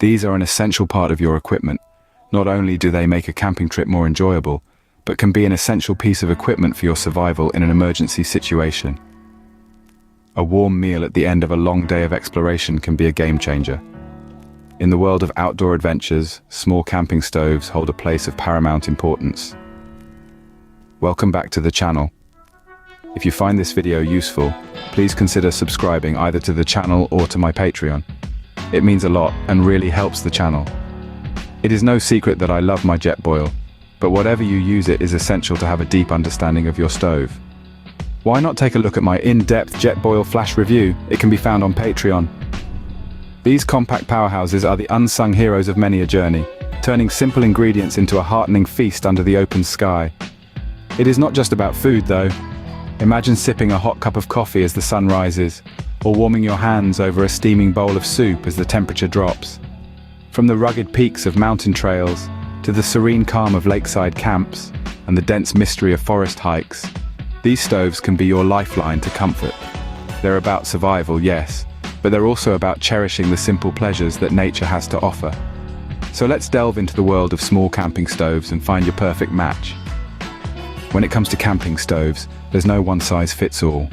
These are an essential part of your equipment. Not only do they make a camping trip more enjoyable, but can be an essential piece of equipment for your survival in an emergency situation. A warm meal at the end of a long day of exploration can be a game changer. In the world of outdoor adventures, small camping stoves hold a place of paramount importance. Welcome back to the channel. If you find this video useful, please consider subscribing either to the channel or to my Patreon. It means a lot and really helps the channel. It is no secret that I love my Jetboil, but whatever you use, it is essential to have a deep understanding of your stove. Why not take a look at my in-depth Jetboil flash review? It can be found on Patreon. These compact powerhouses are the unsung heroes of many a journey, turning simple ingredients into a heartening feast under the open sky. It is not just about food though. Imagine sipping a hot cup of coffee as the sun rises, or warming your hands over a steaming bowl of soup as the temperature drops. From the rugged peaks of mountain trails, to the serene calm of lakeside camps, and the dense mystery of forest hikes, these stoves can be your lifeline to comfort. They're about survival, yes, but they're also about cherishing the simple pleasures that nature has to offer. So let's delve into the world of small camping stoves and find your perfect match. When it comes to camping stoves, there's no one-size-fits-all.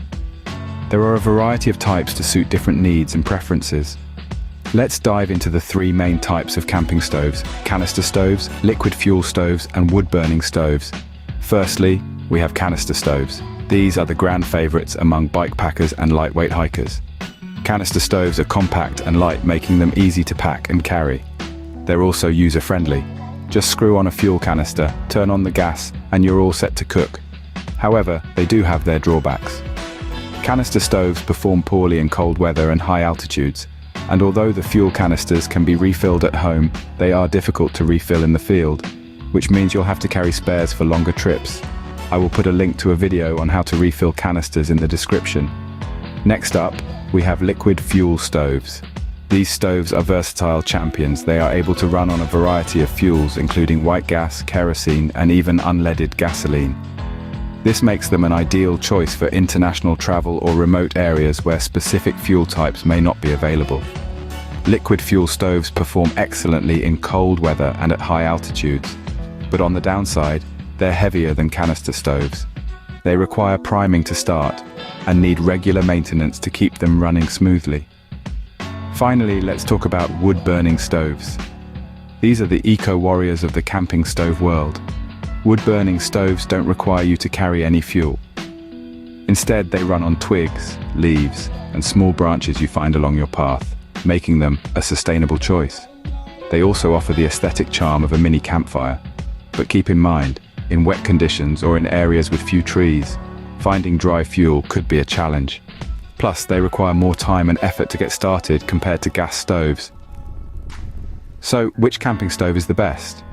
There are a variety of types to suit different needs and preferences. Let's dive into the three main types of camping stoves: canister stoves, liquid fuel stoves, and wood-burning stoves. Firstly, we have canister stoves. These are the grand favorites among bike packers and lightweight hikers. Canister stoves are compact and light, making them easy to pack and carry. They're also user-friendly. Just screw on a fuel canister, turn on the gas, and you're all set to cook. However, they do have their drawbacks. Canister stoves perform poorly in cold weather and high altitudes, and although the fuel canisters can be refilled at home, they are difficult to refill in the field, which means you'll have to carry spares for longer trips. I will put a link to a video on how to refill canisters in the description. Next up, we have liquid fuel stoves. These stoves are versatile champions. They are able to run on a variety of fuels, including white gas, kerosene, and even unleaded gasoline. This makes them an ideal choice for international travel or remote areas where specific fuel types may not be available. Liquid fuel stoves perform excellently in cold weather and at high altitudes, but on the downside, they're heavier than canister stoves. They require priming to start and need regular maintenance to keep them running smoothly. Finally, let's talk about wood-burning stoves. These are the eco-warriors of the camping stove world. Wood-burning stoves don't require you to carry any fuel. Instead, they run on twigs, leaves, and small branches you find along your path, making them a sustainable choice. They also offer the aesthetic charm of a mini campfire. But keep in mind, in wet conditions or in areas with few trees, finding dry fuel could be a challenge. Plus, they require more time and effort to get started compared to gas stoves. So, which camping stove is the best?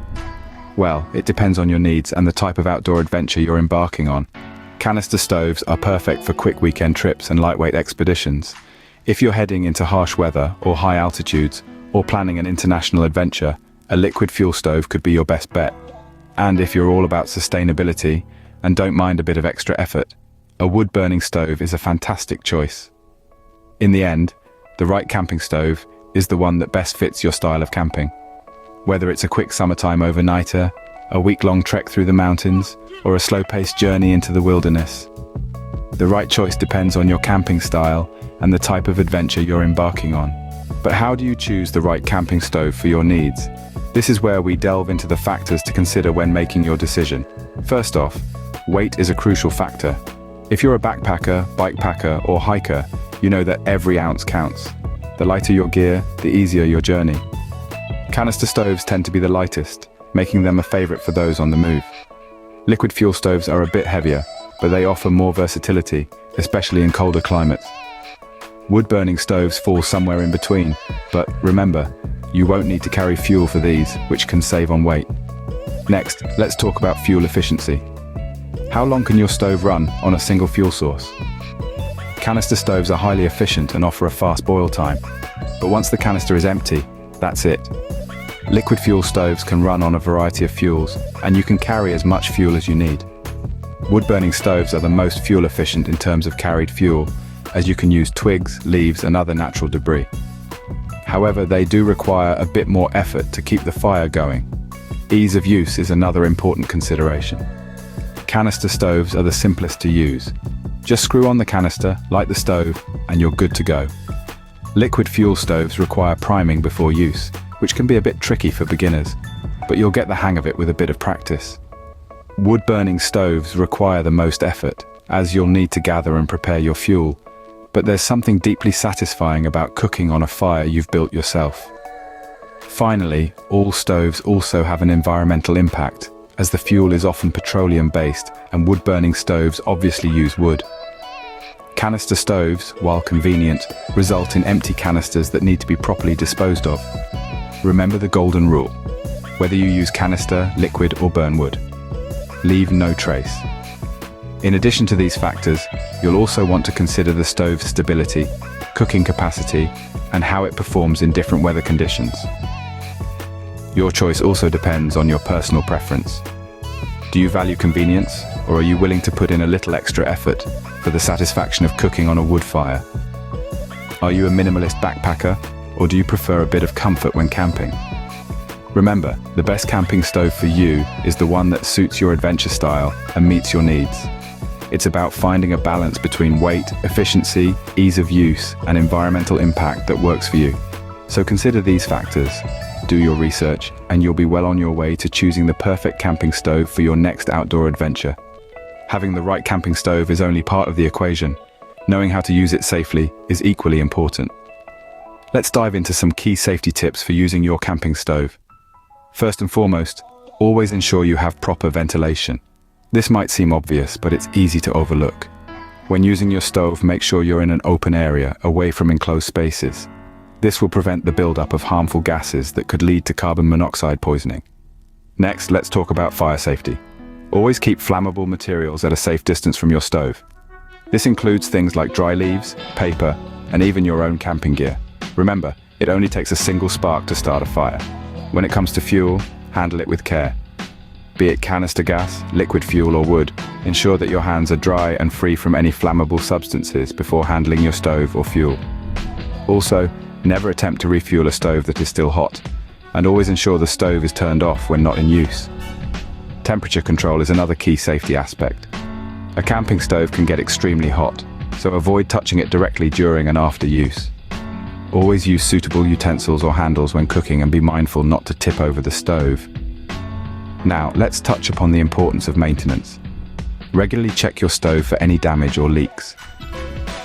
Well, it depends on your needs and the type of outdoor adventure you're embarking on. Canister stoves are perfect for quick weekend trips and lightweight expeditions. If you're heading into harsh weather or high altitudes, or planning an international adventure, a liquid fuel stove could be your best bet. And if you're all about sustainability and don't mind a bit of extra effort, a wood-burning stove is a fantastic choice. In the end, the right camping stove is the one that best fits your style of camping. Whether it's a quick summertime overnighter, a week-long trek through the mountains, or a slow-paced journey into the wilderness, the right choice depends on your camping style and the type of adventure you're embarking on. But how do you choose the right camping stove for your needs? This is where we delve into the factors to consider when making your decision. First off, weight is a crucial factor. If you're a backpacker, bike packer, or hiker, you know that every ounce counts. The lighter your gear, the easier your journey. Canister stoves tend to be the lightest, making them a favorite for those on the move. Liquid fuel stoves are a bit heavier, but they offer more versatility, especially in colder climates. Wood-burning stoves fall somewhere in between, but remember, you won't need to carry fuel for these, which can save on weight. Next, let's talk about fuel efficiency. How long can your stove run on a single fuel source? Canister stoves are highly efficient and offer a fast boil time, but once the canister is empty, that's it. Liquid fuel stoves can run on a variety of fuels, and you can carry as much fuel as you need. Wood-burning stoves are the most fuel efficient in terms of carried fuel, as you can use twigs, leaves, and other natural debris. However, they do require a bit more effort to keep the fire going. Ease of use is another important consideration. Canister stoves are the simplest to use. Just screw on the canister, light the stove, and you're good to go. Liquid fuel stoves require priming before use, which can be a bit tricky for beginners, but you'll get the hang of it with a bit of practice. Wood-burning stoves require the most effort, as you'll need to gather and prepare your fuel, but there's something deeply satisfying about cooking on a fire you've built yourself. Finally, all stoves also have an environmental impact, as the fuel is often petroleum-based and wood-burning stoves obviously use wood. Canister stoves, while convenient, result in empty canisters that need to be properly disposed of. Remember the golden rule: whether you use canister, liquid, or burn wood, leave no trace. In addition to these factors, you'll also want to consider the stove's stability, cooking capacity, and how it performs in different weather conditions. Your choice also depends on your personal preference. Do you value convenience, or are you willing to put in a little extra effort for the satisfaction of cooking on a wood fire? Are you a minimalist backpacker, or do you prefer a bit of comfort when camping? Remember, the best camping stove for you is the one that suits your adventure style and meets your needs. It's about finding a balance between weight, efficiency, ease of use, and environmental impact that works for you. So consider these factors, do your research, and you'll be well on your way to choosing the perfect camping stove for your next outdoor adventure. Having the right camping stove is only part of the equation. Knowing how to use it safely is equally important. Let's dive into some key safety tips for using your camping stove. First and foremost, always ensure you have proper ventilation. This might seem obvious, but it's easy to overlook. When using your stove, make sure you're in an open area, away from enclosed spaces. This will prevent the buildup of harmful gases that could lead to carbon monoxide poisoning. Next, let's talk about fire safety. Always keep flammable materials at a safe distance from your stove. This includes things like dry leaves, paper, and even your own camping gear. Remember, it only takes a single spark to start a fire. When it comes to fuel, handle it with care. Be it canister gas, liquid fuel, or wood, ensure that your hands are dry and free from any flammable substances before handling your stove or fuel. Also, never attempt to refuel a stove that is still hot, and always ensure the stove is turned off when not in use. Temperature control is another key safety aspect. A camping stove can get extremely hot, so avoid touching it directly during and after use. Always use suitable utensils or handles when cooking and be mindful not to tip over the stove. Now, let's touch upon the importance of maintenance. Regularly check your stove for any damage or leaks.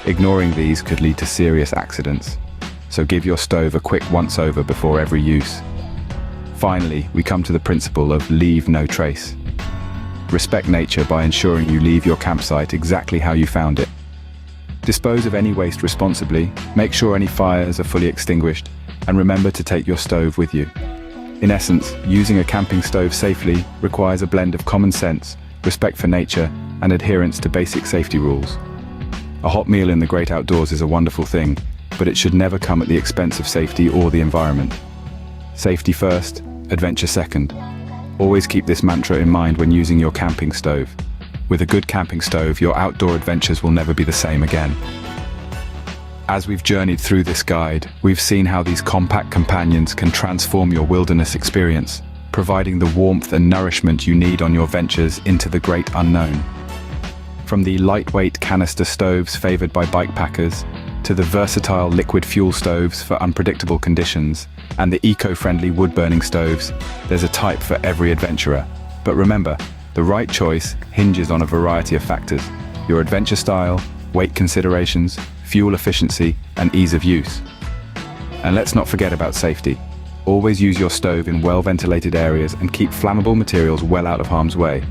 Ignoring these could lead to serious accidents, so give your stove a quick once-over before every use. Finally, we come to the principle of leave no trace. Respect nature by ensuring you leave your campsite exactly how you found it. Dispose of any waste responsibly, make sure any fires are fully extinguished, and remember to take your stove with you. In essence, using a camping stove safely requires a blend of common sense, respect for nature, and adherence to basic safety rules. A hot meal in the great outdoors is a wonderful thing, but it should never come at the expense of safety or the environment. Safety first, adventure second. Always keep this mantra in mind when using your camping stove. With a good camping stove, your outdoor adventures will never be the same again. As we've journeyed through this guide, we've seen how these compact companions can transform your wilderness experience, providing the warmth and nourishment you need on your ventures into the great unknown. From the lightweight canister stoves favored by bikepackers, to the versatile liquid fuel stoves for unpredictable conditions, and the eco-friendly wood-burning stoves, there's a type for every adventurer. But remember, the right choice hinges on a variety of factors: your adventure style, weight considerations, fuel efficiency, and ease of use. And let's not forget about safety. Always use your stove in well-ventilated areas and keep flammable materials well out of harm's way.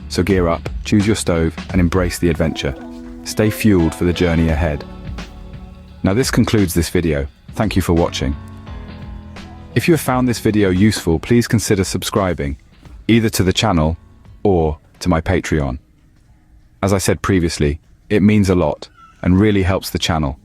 So gear up, choose your stove, and embrace the adventure. Stay fueled for the journey ahead. Now this concludes this video. Thank you for watching. If you have found this video useful, please consider subscribing, either to the channel or to my Patreon. As I said previously, it means a lot and really helps the channel.